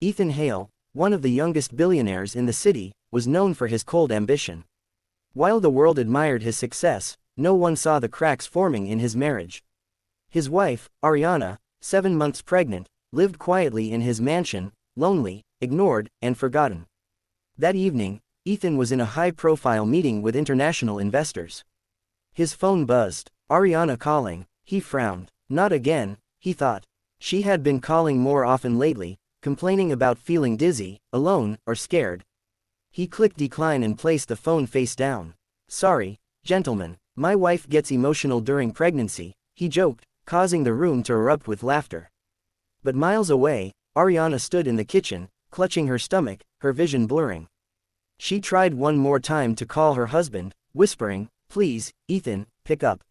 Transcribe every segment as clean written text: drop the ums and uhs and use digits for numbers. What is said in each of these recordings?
Ethan Hale, one of the youngest billionaires in the city, was known for his cold ambition. While the world admired his success, no one saw the cracks forming in his marriage. His wife, Ariana, 7 months pregnant, lived quietly in his mansion, lonely, ignored, and forgotten. That evening, Ethan was in a high-profile meeting with international investors. His phone buzzed. Ariana calling. He frowned. Not again, he thought. She had been calling more often lately, complaining about feeling dizzy, alone, or scared. He clicked decline and placed the phone face down. "Sorry, gentlemen, my wife gets emotional during pregnancy," he joked, causing the room to erupt with laughter. But miles away, Ariana stood in the kitchen, clutching her stomach, her vision blurring. She tried one more time to call her husband, whispering, "Please, Ethan, pick up."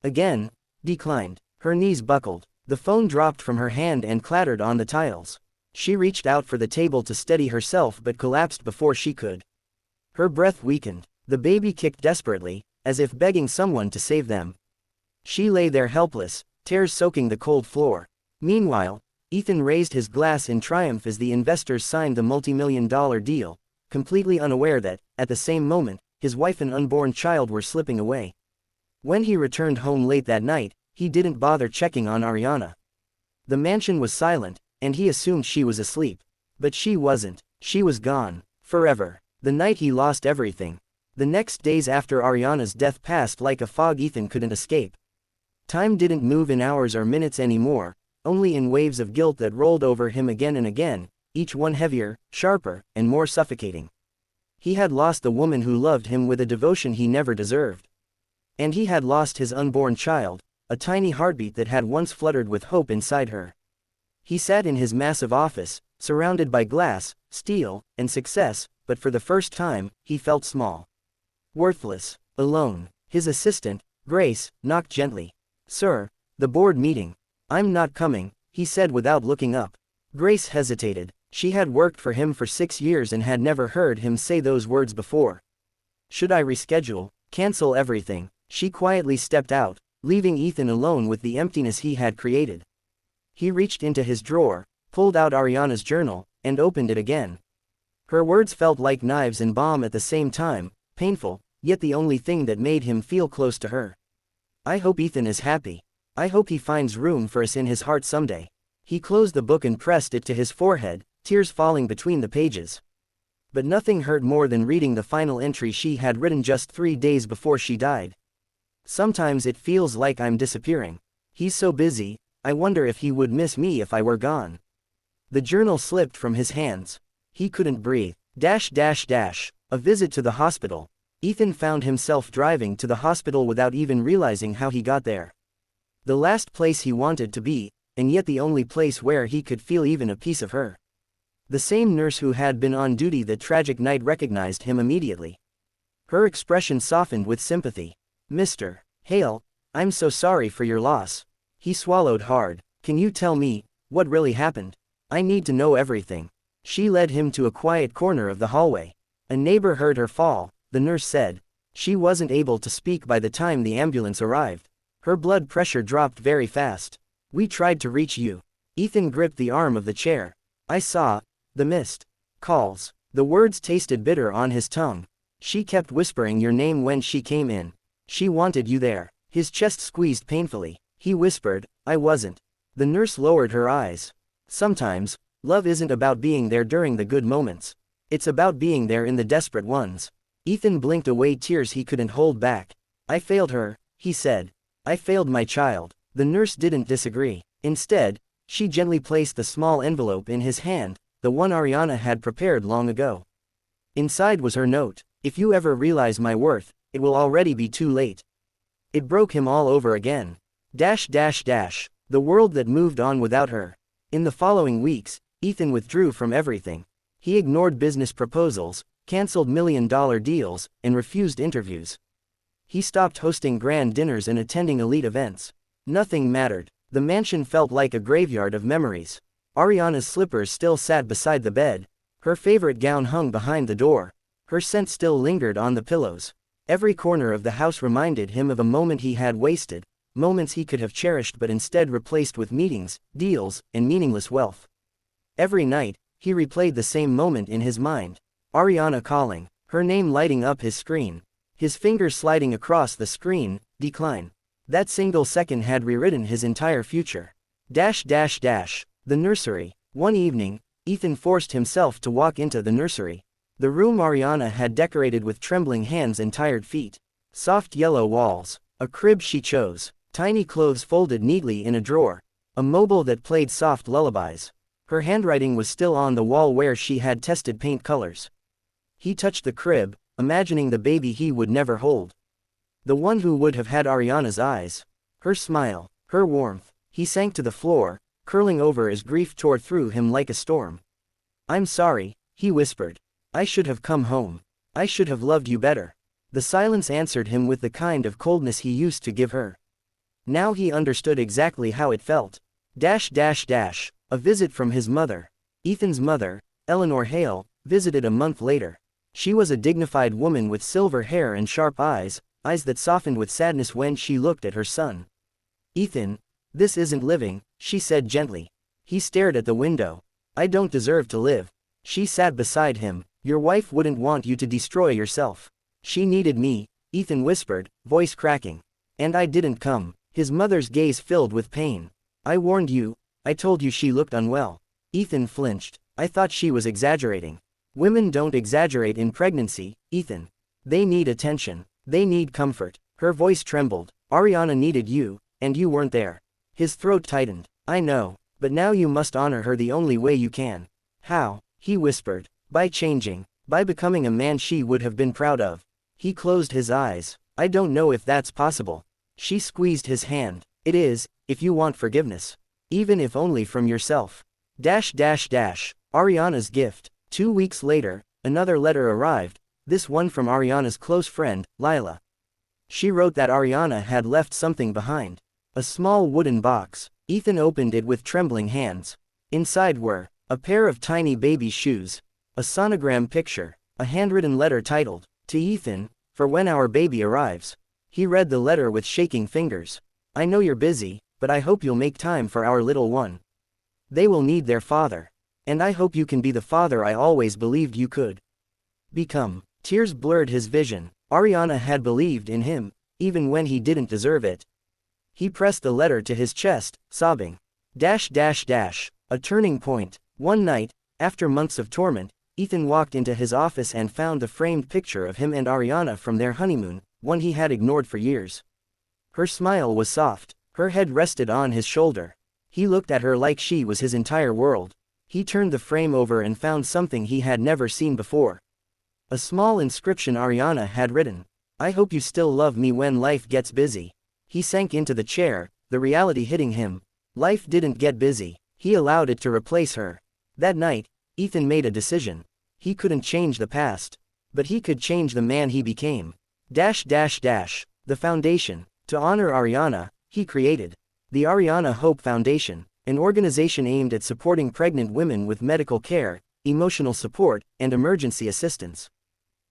Again, declined. Her knees buckled. The phone dropped from her hand and clattered on the tiles. She reached out for the table to steady herself but collapsed before she could. Her breath weakened. The baby kicked desperately, as if begging someone to save them. She lay there helpless, tears soaking the cold floor. Meanwhile, Ethan raised his glass in triumph as the investors signed the multi-million-dollar deal, completely unaware that, at the same moment, his wife and unborn child were slipping away. When he returned home late that night, he didn't bother checking on Ariana. The mansion was silent, and he assumed she was asleep. But she wasn't. She was gone. Forever. The night he lost everything. The next days after Ariana's death passed like a fog Ethan couldn't escape. Time didn't move in hours or minutes anymore, only in waves of guilt that rolled over him again and again, each one heavier, sharper, and more suffocating. He had lost the woman who loved him with a devotion he never deserved. And he had lost his unborn child, a tiny heartbeat that had once fluttered with hope inside her. He sat in his massive office, surrounded by glass, steel, and success, but for the first time, he felt small. Worthless. Alone. His assistant, Grace, knocked gently. "Sir, the board meeting." "I'm not coming," he said without looking up. Grace hesitated. She had worked for him for 6 years and had never heard him say those words before. "Should I reschedule? Cancel everything?" She quietly stepped out, leaving Ethan alone with the emptiness he had created. He reached into his drawer, pulled out Ariana's journal, and opened it again. Her words felt like knives and balm at the same time, painful, yet the only thing that made him feel close to her. "I hope Ethan is happy. I hope he finds room for us in his heart someday." He closed the book and pressed it to his forehead, tears falling between the pages. But nothing hurt more than reading the final entry she had written just 3 days before she died. "Sometimes it feels like I'm disappearing. He's so busy, I wonder if he would miss me if I were gone." The journal slipped from his hands. He couldn't breathe. A visit to the hospital. Ethan found himself driving to the hospital without even realizing how he got there. The last place he wanted to be, and yet the only place where he could feel even a piece of her. The same nurse who had been on duty that tragic night recognized him immediately. Her expression softened with sympathy. "Mr. Hale, I'm so sorry for your loss." He swallowed hard. "Can you tell me what really happened? I need to know everything." She led him to a quiet corner of the hallway. "A neighbor heard her fall," the nurse said. She wasn't able to speak by the time the ambulance arrived. Her blood pressure dropped very fast. "We tried to reach you." Ethan gripped the arm of the chair. "I saw the missed calls." The words tasted bitter on his tongue. "She kept whispering your name when she came in. She wanted you there." His chest squeezed painfully. He whispered, "I wasn't." The nurse lowered her eyes. "Sometimes, love isn't about being there during the good moments. It's about being there in the desperate ones." Ethan blinked away tears he couldn't hold back. "I failed her," he said. "I failed my child." The nurse didn't disagree. Instead, she gently placed the small envelope in his hand, the one Ariana had prepared long ago. Inside was her note: "If you ever realize my worth, it will already be too late." It broke him all over again. The world that moved on without her. In the following weeks, Ethan withdrew from everything. He ignored business proposals, canceled million-dollar deals, and refused interviews. He stopped hosting grand dinners and attending elite events. Nothing mattered. The mansion felt like a graveyard of memories. Ariana's slippers still sat beside the bed. Her favorite gown hung behind the door. Her scent still lingered on the pillows. Every corner of the house reminded him of a moment he had wasted, moments he could have cherished but instead replaced with meetings, deals, and meaningless wealth. Every night, He replayed the same moment in his mind. Ariana calling, her name lighting up his screen. His fingers sliding across the screen, decline. That single second had rewritten his entire future. The nursery. One evening, Ethan forced himself to walk into the nursery. The room Ariana had decorated with trembling hands and tired feet. Soft yellow walls. A crib she chose. Tiny clothes folded neatly in a drawer. A mobile that played soft lullabies. Her handwriting was still on the wall where she had tested paint colors. He touched the crib, imagining the baby he would never hold. The one who would have had Ariana's eyes. Her smile, her warmth. He sank to the floor, curling over as grief tore through him like a storm. "I'm sorry," he whispered. "I should have come home. I should have loved you better." The silence answered him with the kind of coldness he used to give her. Now he understood exactly how it felt. A visit from his mother. Ethan's mother, Ethan Hale, visited a month later. She was a dignified woman with silver hair and sharp eyes that softened with sadness when she looked at her son. "Ethan, this isn't living," she said gently. He stared at the window. "I don't deserve to live." She sat beside him. "Your wife wouldn't want you to destroy yourself. She needed me," Ethan whispered, voice cracking. "And I didn't come." His mother's gaze filled with pain. "I warned you. I told you she looked unwell." Ethan flinched. "I thought she was exaggerating." "Women don't exaggerate in pregnancy, Ethan. They need attention. They need comfort." Her voice trembled. "Ariana needed you, and you weren't there." His throat tightened. "I know, but now you must honor her the only way you can." "How?" he whispered. "By changing. By becoming a man she would have been proud of." He closed his eyes. "I don't know if that's possible." She squeezed his hand. "It is, if you want forgiveness. Even if only from yourself." Ariana's gift. 2 weeks later, another letter arrived, this one from Ariana's close friend, Lila. She wrote that Ariana had left something behind. A small wooden box. Ethan opened it with trembling hands. Inside were a pair of tiny baby shoes, a sonogram picture, a handwritten letter titled, "To Ethan, for when our baby arrives." He read the letter with shaking fingers. "I know you're busy, but I hope you'll make time for our little one. They will need their father. And I hope you can be the father I always believed you could become." Tears blurred his vision. Ariana had believed in him, even when he didn't deserve it. He pressed the letter to his chest, sobbing. A turning point. One night, after months of torment, Ethan walked into his office and found the framed picture of him and Ariana from their honeymoon, one he had ignored for years. Her smile was soft. Her head rested on his shoulder. He looked at her like she was his entire world. He turned the frame over and found something he had never seen before. A small inscription Ariana had written. "I hope you still love me when life gets busy." He sank into the chair, the reality hitting him. Life didn't get busy. He allowed it to replace her. That night, Ethan made a decision. He couldn't change the past, but he could change the man he became. The foundation. To honor Ariana, he created the Ariana Hope Foundation, an organization aimed at supporting pregnant women with medical care, emotional support, and emergency assistance.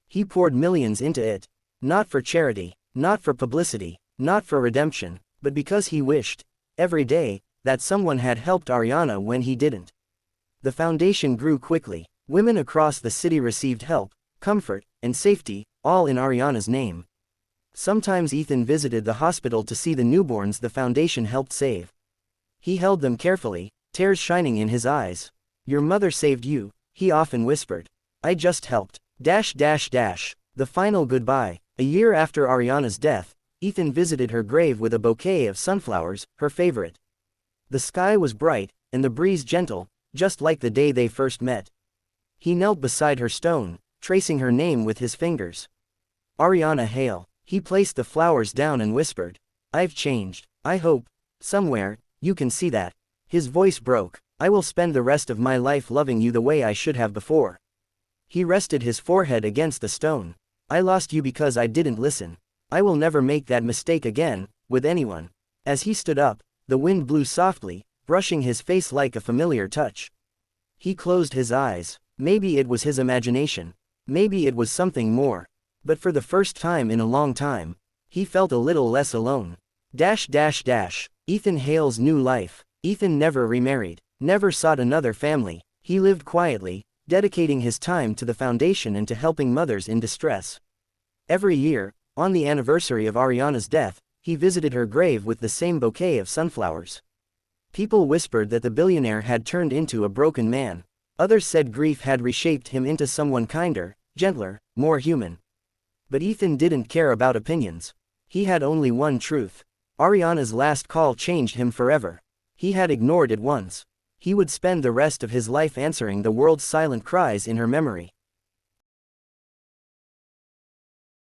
He poured millions into it. Not for charity, not for publicity, not for redemption, but because he wished, every day, that someone had helped Ariana when he didn't. The foundation grew quickly. Women across the city received help, comfort, and safety, all in Ariana's name. Sometimes Ethan visited the hospital to see the newborns the foundation helped save. He held them carefully, tears shining in his eyes. "Your mother saved you," he often whispered. "I just helped." The final goodbye. A year after Ariana's death, Ethan visited her grave with a bouquet of sunflowers, her favorite. The sky was bright, and the breeze gentle, just like the day they first met. He knelt beside her stone, tracing her name with his fingers. Ariana Hale. He placed the flowers down and whispered, "I've changed. I hope, somewhere, you can see that." His voice broke. "I will spend the rest of my life loving you the way I should have before." He rested his forehead against the stone. "I lost you because I didn't listen. I will never make that mistake again, with anyone." As he stood up, the wind blew softly, brushing his face like a familiar touch. He closed his eyes. Maybe it was his imagination. Maybe it was something more. But for the first time in a long time, he felt a little less alone. Ethan Hale's new life. Ethan never remarried, never sought another family, He lived quietly, dedicating his time to the foundation and to helping mothers in distress. Every year, on the anniversary of Ariana's death, he visited her grave with the same bouquet of sunflowers. People whispered that the billionaire had turned into a broken man. Others said grief had reshaped him into someone kinder, gentler, more human. But Ethan didn't care about opinions. He had only one truth. Ariana's last call changed him forever. He had ignored it once. He would spend the rest of his life answering the world's silent cries in her memory.